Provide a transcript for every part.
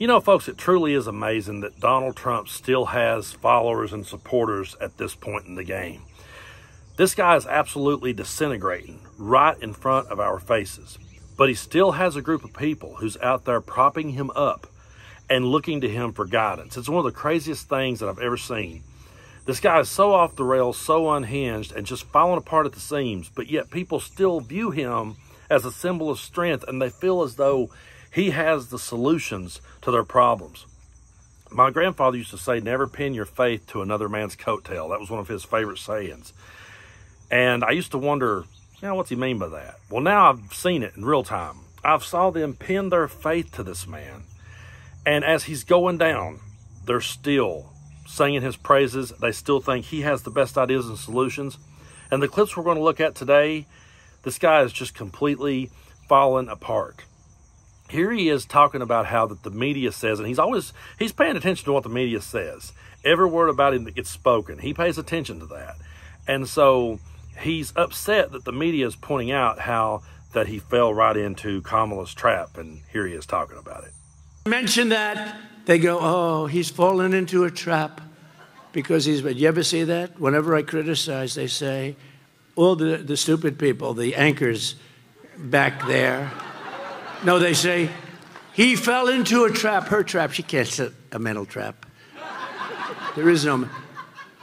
You know, folks, it truly is amazing that Donald Trump still has followers and supporters at this point in the game. This guy is absolutely disintegrating right in front of our faces, but he still has a group of people who's out there propping him up and looking to him for guidance. It's one of the craziest things that I've ever seen. This guy is so off the rails, so unhinged, and just falling apart at the seams, but yet people still view him as a symbol of strength, and they feel as though he has the solutions to their problems. My grandfather used to say, never pin your faith to another man's coattail. That was one of his favorite sayings. And I used to wonder, what's he mean by that? Well, now I've seen it in real time. I've saw them pin their faith to this man. And as he's going down, they're still singing his praises. They still think he has the best ideas and solutions. And the clips we're going to look at today, this guy is just completely fallen apart. Here he is talking about how that the media says, and he's paying attention to what the media says. Every word about him that gets spoken, he pays attention to that. And so he's upset that the media is pointing out how that he fell right into Kamala's trap, and here he is talking about it. Mention that, they go, oh, he's fallen into a trap because he's, you ever see that? Whenever I criticize, they say, all the stupid people, the anchors back there, no, they say, he fell into a trap, her trap. She can't set a mental trap. There is no,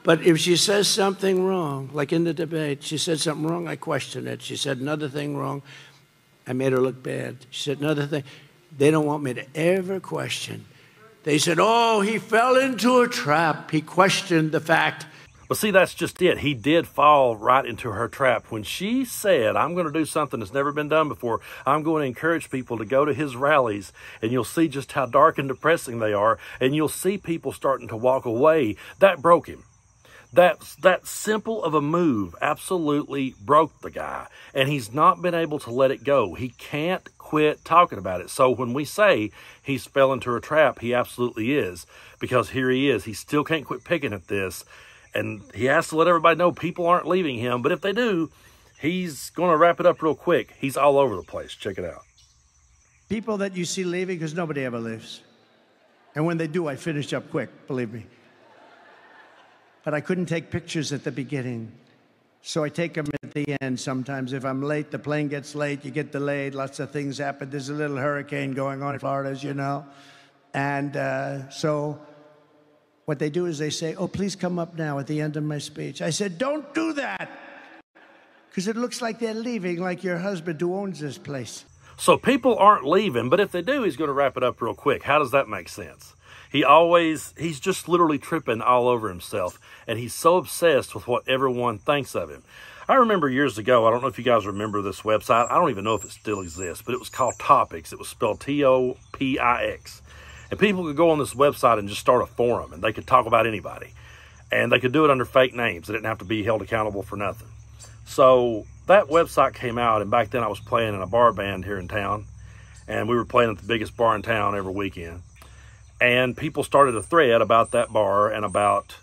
but if she says something wrong, like in the debate, she said something wrong, I question it. She said another thing wrong, I made her look bad. She said another thing. They don't want me to ever question. They said, oh, he fell into a trap. He questioned the fact. But see, that's just it. He did fall right into her trap. When she said, I'm going to do something that's never been done before, I'm going to encourage people to go to his rallies, and you'll see just how dark and depressing they are, and you'll see people starting to walk away. That broke him. That simple of a move absolutely broke the guy, and he's not been able to let it go. He can't quit talking about it. So when we say he's fell into a trap, he absolutely is, because here he is. He still can't quit picking at this. And he has to let everybody know people aren't leaving him. But if they do, he's going to wrap it up real quick. He's all over the place. Check it out. People that you see leaving, because nobody ever leaves. And when they do, I finish up quick, believe me. But I couldn't take pictures at the beginning. So I take them at the end sometimes. If I'm late, the plane gets late, you get delayed, lots of things happen. There's a little hurricane going on in Florida, as you know. And so what they do is they say, oh, please come up now at the end of my speech. I said, don't do that, because it looks like they're leaving, like your husband who owns this place. So people aren't leaving, but if they do, he's going to wrap it up real quick. How does that make sense? He's just literally tripping all over himself, and he's so obsessed with what everyone thinks of him. I remember years ago, I don't know if you guys remember this website. I don't even know if it still exists, but it was called Topics. It was spelled T-O-P-I-X. And people could go on this website and just start a forum, and they could talk about anybody. And they could do it under fake names. They didn't have to be held accountable for nothing. So that website came out, and back then I was playing in a bar band here in town. And we were playing at the biggest bar in town every weekend. And people started a thread about that bar and about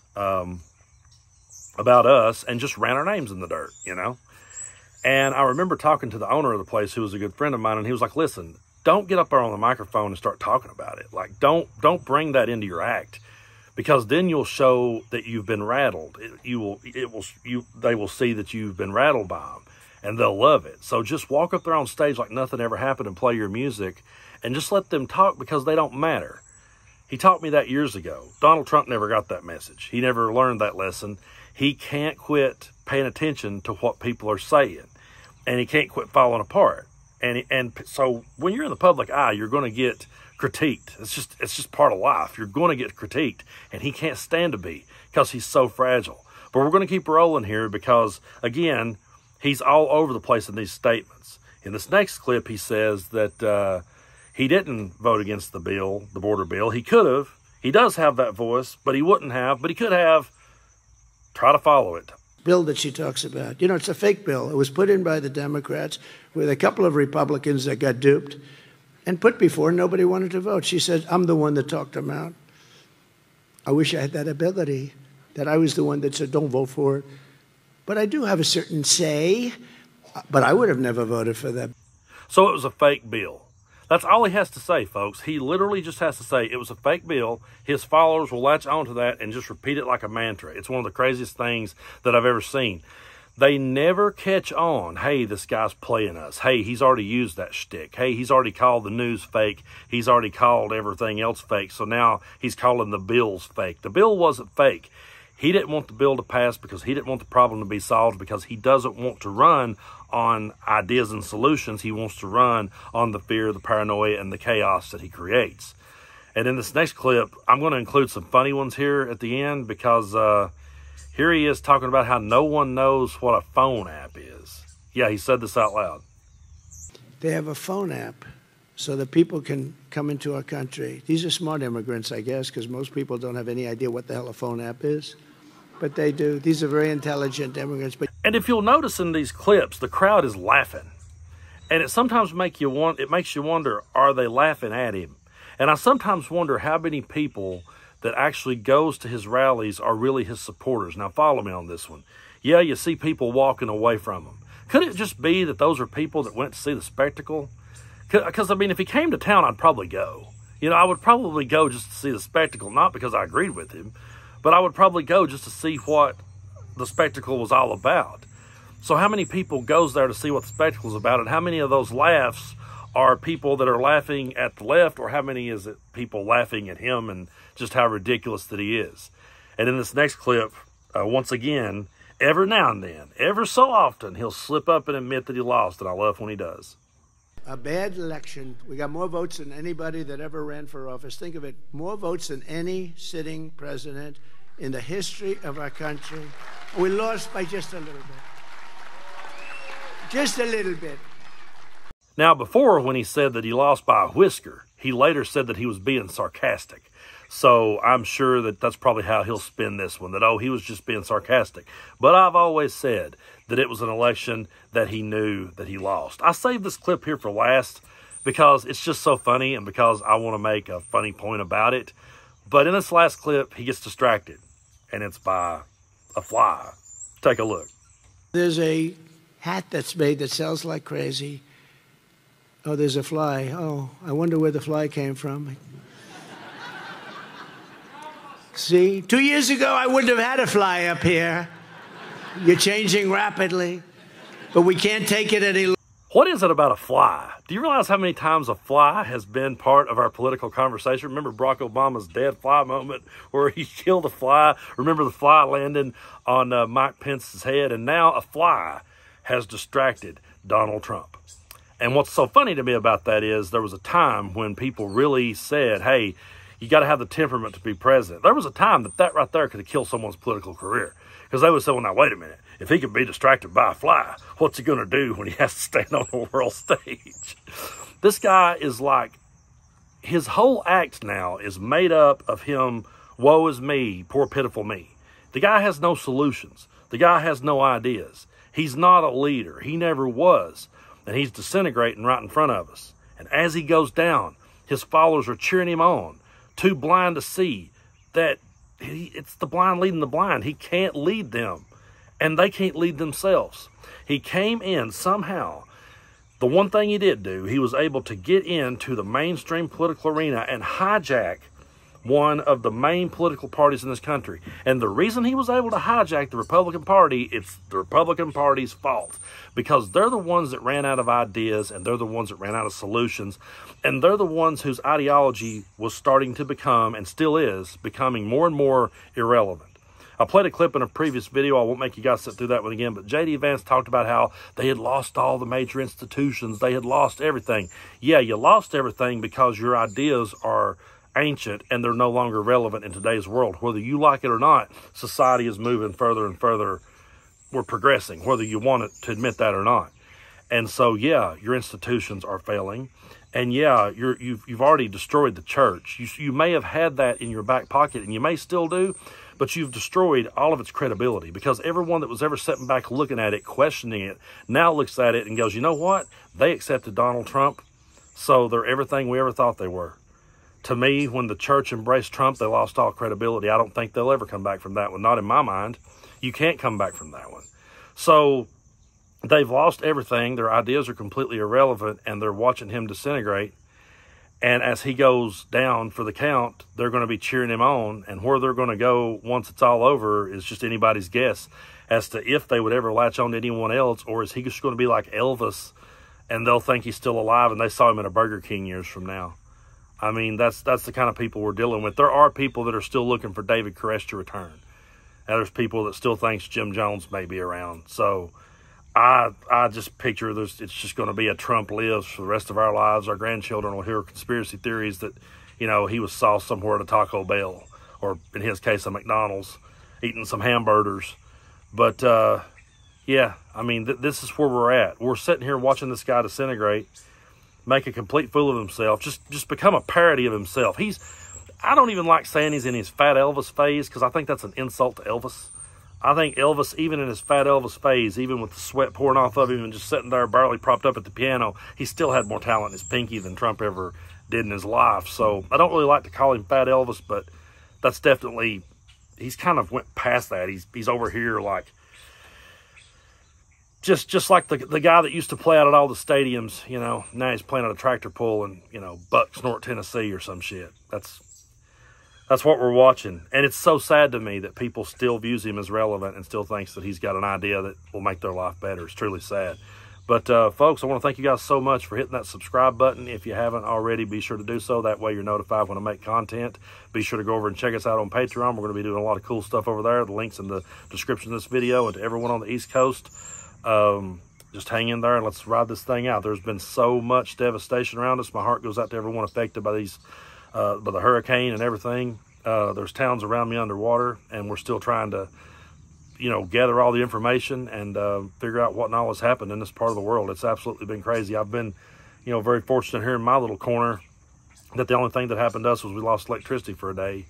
us, and just ran our names in the dirt, you know. And I remember talking to the owner of the place, who was a good friend of mine, and he was like, listen, don't get up there on the microphone and start talking about it. Like, don't bring that into your act, because then you'll show that you've been rattled. They will see that you've been rattled by them, and they'll love it. So just walk up there on stage like nothing ever happened and play your music, and just let them talk, because they don't matter. He taught me that years ago. Donald Trump never got that message. He never learned that lesson. He can't quit paying attention to what people are saying, and he can't quit falling apart. And so when you're in the public eye, you're going to get critiqued. It's just part of life. You're going to get critiqued, and he can't stand to be, because he's so fragile. But we're going to keep rolling here, because, again, he's all over the place in these statements. In this next clip, he says that he didn't vote against the bill, the border bill. He could have. He does have that voice, but he wouldn't have. But he could have. Try to follow it. Bill that she talks about. You know, it's a fake bill. It was put in by the Democrats with a couple of Republicans that got duped and put before. Nobody wanted to vote. She said, I'm the one that talked them out. I wish I had that ability, that I was the one that said, don't vote for it. But I do have a certain say, but I would have never voted for that. So it was a fake bill. That's all he has to say, folks. He literally just has to say it was a fake bill. His followers will latch onto that and just repeat it like a mantra. It's one of the craziest things that I've ever seen. They never catch on, hey, this guy's playing us. Hey, he's already used that shtick. Hey, he's already called the news fake. He's already called everything else fake. So now he's calling the bills fake. The bill wasn't fake. He didn't want the bill to pass because he didn't want the problem to be solved, because he doesn't want to run on ideas and solutions. He wants to run on the fear, the paranoia, and the chaos that he creates. And in this next clip, I'm going to include some funny ones here at the end, because here he is talking about how no one knows what a phone app is. Yeah, he said this out loud. They have a phone app so that people can come into our country. These are smart immigrants, I guess, because most people don't have any idea what the hell a phone app is. But they do. These are very intelligent immigrants. And if you'll notice in these clips, the crowd is laughing. And it sometimes makes you wonder, are they laughing at him? And I sometimes wonder how many people that actually goes to his rallies are really his supporters. Now, follow me on this one. Yeah, you see people walking away from him. Could it just be that those are people that went to see the spectacle? Because, I mean, if he came to town, I'd probably go. You know, I would probably go just to see the spectacle, not because I agreed with him, but I would probably go just to see what the spectacle was all about. So how many people goes there to see what the spectacle is about, and how many of those laughs are people that are laughing at the left, or how many is it people laughing at him and just how ridiculous that he is? And in this next clip, once again, every now and then, ever so often, he'll slip up and admit that he lost, and I love when he does. A bad election. We got more votes than anybody that ever ran for office. Think of it, more votes than any sitting president in the history of our country. We lost by just a little bit. Just a little bit. Now, before, when he said that he lost by a whisker, he later said that he was being sarcastic. So I'm sure that that's probably how he'll spin this one, that, oh, he was just being sarcastic. But I've always said that it was an election that he knew that he lost. I saved this clip here for last because it's just so funny and because I want to make a funny point about it. But in this last clip, he gets distracted, and it's by a fly. Take a look. There's a hat that's made that sells like crazy. Oh, there's a fly. Oh, I wonder where the fly came from. See, 2 years ago, I wouldn't have had a fly up here. You're changing rapidly, but we can't take it any longer. What is it about a fly? Do you realize how many times a fly has been part of our political conversation? Remember Barack Obama's dead fly moment where he killed a fly? Remember the fly landing on Mike Pence's head? And now a fly has distracted Donald Trump. And what's so funny to me about that is there was a time when people really said, hey, you got to have the temperament to be president. There was a time that right there could have killed someone's political career. Because they would say, well, now, wait a minute. If he can be distracted by a fly, what's he going to do when he has to stand on the world stage? This guy is like, his whole act now is made up of him, woe is me, poor pitiful me. The guy has no solutions. The guy has no ideas. He's not a leader. He never was. And he's disintegrating right in front of us. And as he goes down, his followers are cheering him on, too blind to see that it's the blind leading the blind. He can't lead them, and they can't lead themselves. He came in somehow. The one thing he did do, he was able to get into the mainstream political arena and hijack one of the main political parties in this country. And the reason he was able to hijack the Republican Party, it's the Republican Party's fault. Because they're the ones that ran out of ideas, and they're the ones that ran out of solutions, and they're the ones whose ideology was starting to become, and still is, becoming more and more irrelevant. I played a clip in a previous video. I won't make you guys sit through that one again, but J.D. Vance talked about how they had lost all the major institutions. They had lost everything. Yeah, you lost everything because your ideas are ancient and they're no longer relevant in today's world. Whether you like it or not, society is moving further and further. We're progressing, whether you want it to admit that or not. And so, yeah, your institutions are failing. And yeah, you've already destroyed the church. You may have had that in your back pocket, and you may still do, but you've destroyed all of its credibility, because everyone that was ever sitting back looking at it, questioning it, now looks at it and goes, you know what? They accepted Donald Trump, so they're everything we ever thought they were. To me, when the church embraced Trump, they lost all credibility. I don't think they'll ever come back from that one. Not in my mind. You can't come back from that one. So they've lost everything. Their ideas are completely irrelevant, and they're watching him disintegrate. And as he goes down for the count, they're going to be cheering him on. And where they're going to go once it's all over is just anybody's guess as to if they would ever latch on to anyone else, or is he just going to be like Elvis and they'll think he's still alive and they saw him at a Burger King years from now. I mean, that's the kind of people we're dealing with. There are people that are still looking for David Koresh to return. And there's people that still thinks Jim Jones may be around. So I just picture it's just going to be a Trump lives for the rest of our lives. Our grandchildren will hear conspiracy theories that, you know, he was saw somewhere at a Taco Bell, or in his case, a McDonald's, eating some hamburgers. But, yeah, I mean, this is where we're at. We're sitting here watching this guy disintegrate, make a complete fool of himself, just become a parody of himself. I don't even like saying he's in his Fat Elvis phase, because I think that's an insult to Elvis. I think Elvis, even in his Fat Elvis phase, even with the sweat pouring off of him and just sitting there barely propped up at the piano, he still had more talent in his pinky than Trump ever did in his life. So I don't really like to call him Fat Elvis, but that's definitely, he's kind of went past that. He's over here like, just like the guy that used to play out at all the stadiums, you know, now he's playing at a tractor pull in, you know, Bucksnort, Tennessee or some shit. That's what we're watching. And it's so sad to me that people still views him as relevant and still thinks that he's got an idea that will make their life better. It's truly sad. But, folks, I want to thank you guys so much for hitting that subscribe button. If you haven't already, be sure to do so. That way you're notified when I make content. Be sure to go over and check us out on Patreon. We're going to be doing a lot of cool stuff over there. The link's in the description of this video. And to everyone on the East Coast, just hang in there and let's ride this thing out. There's been so much devastation around us. My heart goes out to everyone affected by by the hurricane and everything. There's towns around me underwater, and we're still trying to, you know, gather all the information and figure out what and all has happened in this part of the world. It's absolutely been crazy. I've been, you know, very fortunate here in my little corner that the only thing that happened to us was we lost electricity for a day.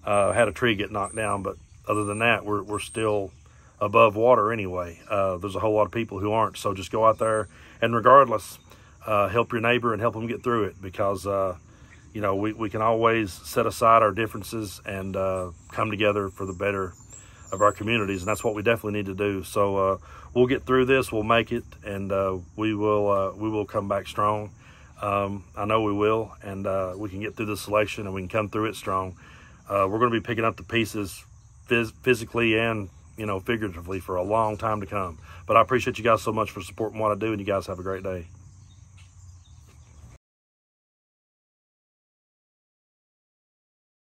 Had a tree get knocked down, but other than that, we're still above water anyway. There's a whole lot of people who aren't, so just go out there and regardless, help your neighbor and help them get through it, because you know, we can always set aside our differences and come together for the better of our communities, and that's what we definitely need to do. So we'll get through this, we'll make it, and we will come back strong. I know we will, and we can get through this election and we can come through it strong. We're going to be picking up the pieces physically and, you know, figuratively for a long time to come. But I appreciate you guys so much for supporting what I do, and you guys have a great day.